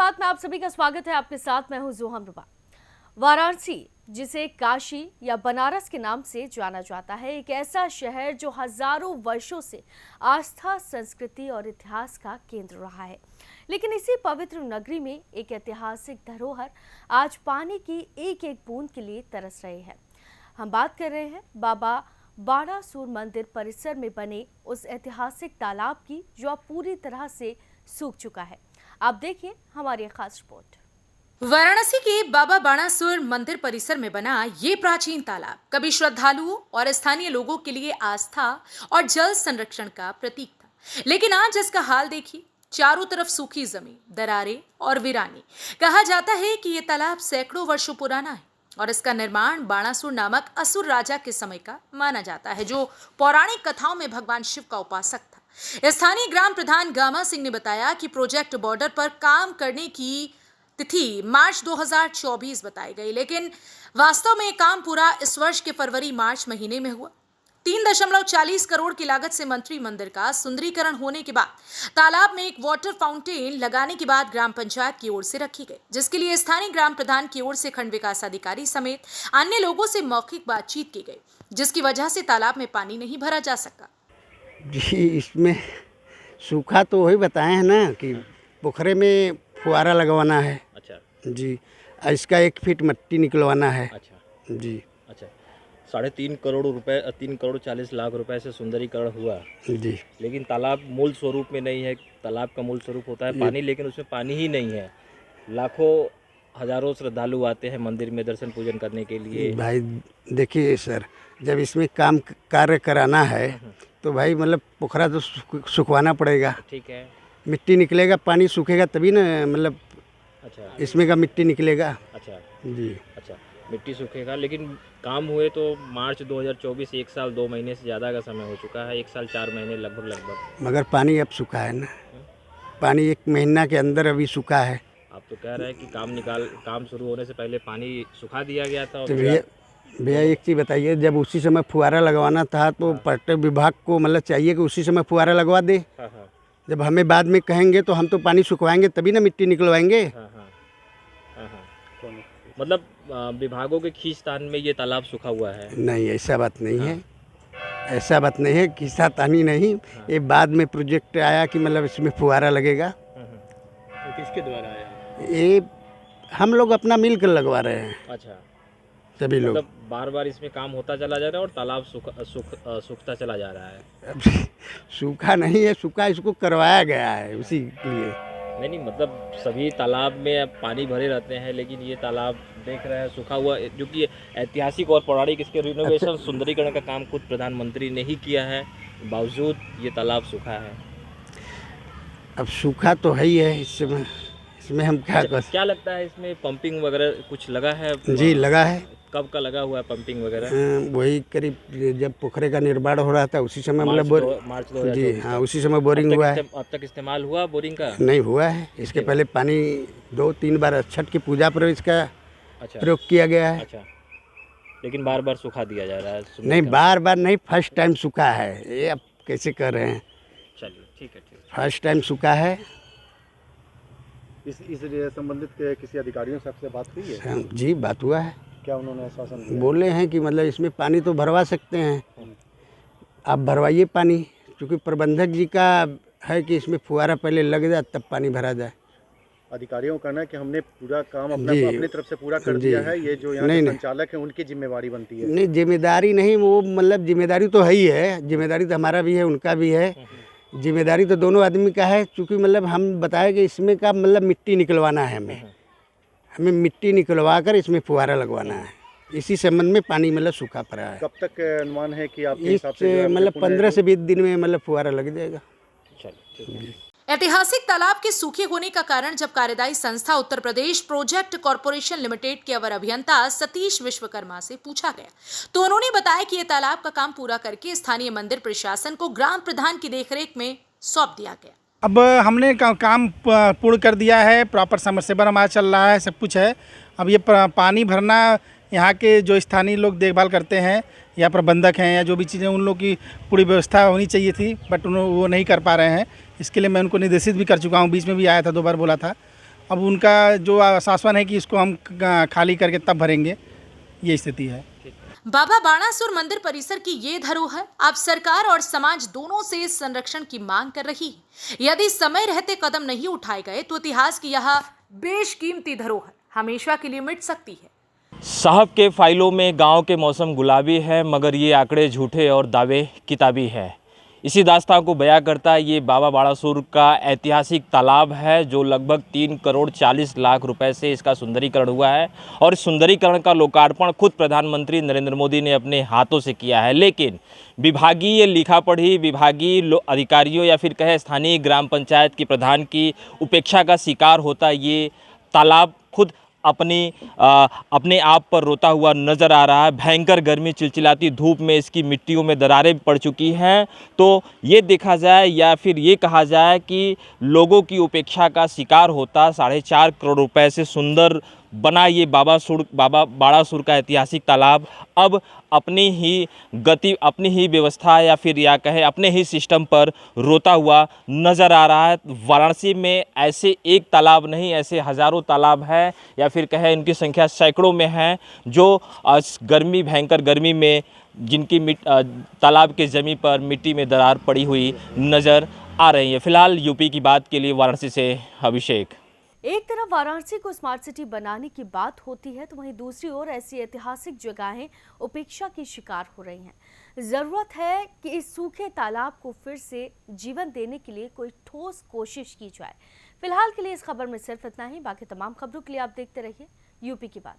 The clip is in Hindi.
बात में आप सभी का स्वागत है। आपके साथ मैं हूं जोहम रुबा। वाराणसी, जिसे काशी या बनारस के नाम से जाना जाता है, एक ऐसा शहर जो हजारों वर्षों से आस्था, संस्कृति और इतिहास का केंद्र रहा है। लेकिन इसी पवित्र नगरी में एक ऐतिहासिक धरोहर आज पानी की एक एक बूंद के लिए तरस रहे हैं। हम बात कर रहे हैं बाबा बाणासुर मंदिर परिसर में बने उस ऐतिहासिक तालाब की, जो अब पूरी तरह से सूख चुका है। आप देखिए हमारी खास रिपोर्ट। वाराणसी के बाबा बाणासुर मंदिर परिसर में बना ये प्राचीन तालाब कभी श्रद्धालुओं और स्थानीय लोगों के लिए आस्था और जल संरक्षण का प्रतीक था, लेकिन आज इसका हाल देखिए। चारों तरफ सूखी जमीन, दरारें और वीरानी। कहा जाता है कि ये तालाब सैकड़ों वर्षों पुराना है और इसका निर्माण बाणासुर नामक असुर राजा के समय का माना जाता है, जो पौराणिक कथाओं में भगवान शिव का उपासक था। स्थानीय ग्राम प्रधान गामा सिंह ने बताया कि प्रोजेक्ट बॉर्डर पर काम करने की तिथि मार्च 2024 बताई गई, लेकिन वास्तव में काम पूरा इस वर्ष के फरवरी-मार्च महीने में हुआ। 3.40 करोड़ की लागत से मंत्री मंदिर का सुंदरीकरण होने के बाद तालाब में एक वाटर फाउंटेन लगाने की बात ग्राम पंचायत की ओर से रखी गई, जिसके लिए स्थानीय ग्राम प्रधान की ओर से खंड विकास अधिकारी समेत अन्य लोगों से मौखिक बातचीत की गई, जिसकी वजह से तालाब में पानी नहीं भरा जा सका। जी, इसमें सूखा तो वही बताए हैं ना कि पोखरे में फुहारा लगवाना है। अच्छा जी, इसका 1 फीट मिट्टी निकलवाना है। अच्छा जी। अच्छा 3.5 करोड़ रुपए 3 करोड़ 40 लाख रुपए से सुंदरीकरण हुआ, जी। लेकिन तालाब मूल स्वरूप में नहीं है। तालाब का मूल स्वरूप होता है पानी, लेकिन उसमें पानी ही नहीं है। लाखों हजारों श्रद्धालु आते हैं मंदिर में दर्शन पूजन करने के लिए। भाई देखिए सर, जब इसमें कार्य कराना है तो भाई मतलब पोखरा तो सुखवाना पड़ेगा। ठीक है, मिट्टी निकलेगा, पानी सूखेगा तभी ना, मतलब अच्छा इसमें का मिट्टी निकलेगा। अच्छा जी। अच्छा मिट्टी सूखेगा, लेकिन काम हुए तो मार्च 2024, 1 साल 2 महीने से ज़्यादा का समय हो चुका है। 1 साल 4 महीने लगभग। मगर पानी अब सूखा है ना, पानी 1 महीना के अंदर अभी सूखा है। आप तो कह रहे हैं कि काम शुरू होने से पहले पानी सुखा दिया गया था। तो भैया एक चीज़ बताइए, जब उसी समय फुहारा लगवाना था तो पर्यटन विभाग को मतलब चाहिए कि उसी समय फुहारा लगवा दे। हाँ हाँ जब हमें बाद में कहेंगे तो हम तो पानी सुखवाएंगे तभी ना मिट्टी निकलवाएंगे। हाँ हाँ हाँ हाँ मतलब विभागों के खींचतान में ये तालाब सूखा हुआ है? नहीं, ऐसा बात नहीं है। ऐसा बात नहीं है, खींचतानी नहीं। ये बाद में प्रोजेक्ट आया कि मतलब इसमें फुहारा लगेगा। तो किसके द्वारा आया? ये हम लोग अपना मिल कर लगवा रहे हैं, अच्छा, सभी लोग। मतलब बार बार इसमें काम होता चला जा रहा है और तालाब सूखता चला जा रहा है। अब सूखा नहीं है, सूखा इसको करवाया गया है उसी के लिए। नहीं, मतलब सभी तालाब में अब पानी भरे रहते हैं, लेकिन ये तालाब देख रहे हैं सूखा हुआ, जो कि ऐतिहासिक और पौराणिक। इसके रिनोवेशन सुंदरीकरण का काम खुद प्रधानमंत्री ने ही किया है, बावजूद ये तालाब सूखा है। अब सूखा तो है ही है, इसमें हम क्या लगता है इसमें पंपिंग वगैरह कुछ लगा है? जी, लगा है। कब का लगा हुआ है पंपिंग वगैरह? वही करीब जब पोखरे का निर्माण हो रहा था उसी समय, मतलब मार्च जी हाँ, उसी समय बोरिंग हुआ है। अब तक इस्तेमाल हुआ बोरिंग का? नहीं हुआ है। इसके पहले पानी 2-3 बार छठ की पूजा पर इसका प्रयोग किया गया है। अच्छा, लेकिन बार बार सुखा दिया जा रहा है? नहीं, बार बार नहीं, फर्स्ट टाइम सूखा है। ये अब कैसे कर रहे हैं? चलिए ठीक है, फर्स्ट टाइम सूखा है। इस संबंधित किसी अधिकारियों से आपसे बात हुई है? जी, बात हुआ है। क्या उन्होंने आश्वासन दिया? बोले हैं कि मतलब इसमें पानी तो भरवा सकते हैं, आप भरवाइए पानी, क्योंकि प्रबंधक जी का है कि इसमें फुहारा पहले लग जाए तब पानी भरा जाए। अधिकारियों का कहना है कि हमने पूरा काम अपनी तरफ से पूरा कर दिया है। ये जो यहाँ के संचालक हैं उनकी जिम्मेदारी बनती है। नहीं, जिम्मेदारी नहीं, वो मतलब जिम्मेदारी तो है ही है। जिम्मेदारी तो हमारा भी है, उनका भी है। जिम्मेदारी तो दोनों आदमी का है, क्योंकि मतलब हम बताए कि इसमें का मतलब मिट्टी निकलवाना है। हमें मिट्टी निकलवा कर इसमें फुहारा लगवाना है। इसी संबंध में पानी मतलब सूखा पड़ा है। कब तक अनुमान है कि आपके हिसाब से? मतलब 15 से 20 दिन में मतलब फुहारा लग जाएगा। ऐतिहासिक तालाब के सूखे होने का कारण जब कार्यदायी संस्था Uttar Pradesh project corporation limited के अवर अभियंता सतीश विश्वकर्मा से पूछा गया, तो उन्होंने बताया कि यह तालाब का काम पूरा करके स्थानीय मंदिर प्रशासन को ग्राम प्रधान की देखरेख में सौंप दिया गया। अब हमने काम पूर्ण कर दिया है, प्रॉपर समरसेबल हमारा चल रहा है, सब कुछ है। अब ये पानी भरना यहाँ के जो स्थानीय लोग देखभाल करते हैं या प्रबंधक हैं या जो भी चीज़ें, उन लोग की पूरी व्यवस्था होनी चाहिए थी, बट वो नहीं कर पा रहे हैं। इसके लिए मैं उनको निर्देशित भी कर चुका हूँ। बीच में भी आया था, 2 बार बोला था। अब उनका जो आश्वासन है कि इसको हम खाली करके तब भरेंगे, ये स्थिति है। बाबा बाणासुर मंदिर परिसर की ये धरोहर अब सरकार और समाज दोनों से इस संरक्षण की मांग कर रही है। यदि समय रहते कदम नहीं उठाए गए तो इतिहास की यह बेशकीमती धरोहर हमेशा के लिए मिट सकती है। साहब के फाइलों में गांव के मौसम गुलाबी है, मगर ये आंकड़े झूठे और दावे किताबी है। इसी दास्तां को बयां करता है ये बाबा बाणासुर का ऐतिहासिक तालाब है, जो लगभग 3 करोड़ 40 लाख रुपए से इसका सुंदरीकरण हुआ है। और इस सुंदरीकरण का लोकार्पण खुद प्रधानमंत्री नरेंद्र मोदी ने अपने हाथों से किया है। लेकिन विभागीय लिखापढ़ी, विभागीय अधिकारियों या फिर कहे स्थानीय ग्राम पंचायत के प्रधान की उपेक्षा का शिकार होता ये तालाब खुद अपने आप पर रोता हुआ नज़र आ रहा है। भयंकर गर्मी, चिलचिलाती धूप में इसकी मिट्टियों में दरारें पड़ चुकी हैं। तो ये देखा जाए या फिर ये कहा जाए कि लोगों की उपेक्षा का शिकार होता 4.5 करोड़ रुपए से सुंदर बना ये बाबा बाणासुर का ऐतिहासिक तालाब अब अपनी ही व्यवस्था या फिर या कहे अपने ही सिस्टम पर रोता हुआ नज़र आ रहा है। वाराणसी में ऐसे एक तालाब नहीं, ऐसे हज़ारों तालाब है या फिर कहे इनकी संख्या सैकड़ों में है, जो भयंकर गर्मी में जिनकी तालाब के ज़मीन पर मिट्टी में दरार पड़ी हुई नज़र आ रही है। फिलहाल यूपी की बात के लिए वाराणसी से अभिषेक। एक तरफ वाराणसी को स्मार्ट सिटी बनाने की बात होती है तो वहीं दूसरी ओर ऐसी ऐतिहासिक जगहें उपेक्षा की शिकार हो रही हैं। जरूरत है कि इस सूखे तालाब को फिर से जीवन देने के लिए कोई ठोस कोशिश की जाए। फिलहाल के लिए इस खबर में सिर्फ इतना ही। बाकी तमाम खबरों के लिए आप देखते रहिए यूपी की बात।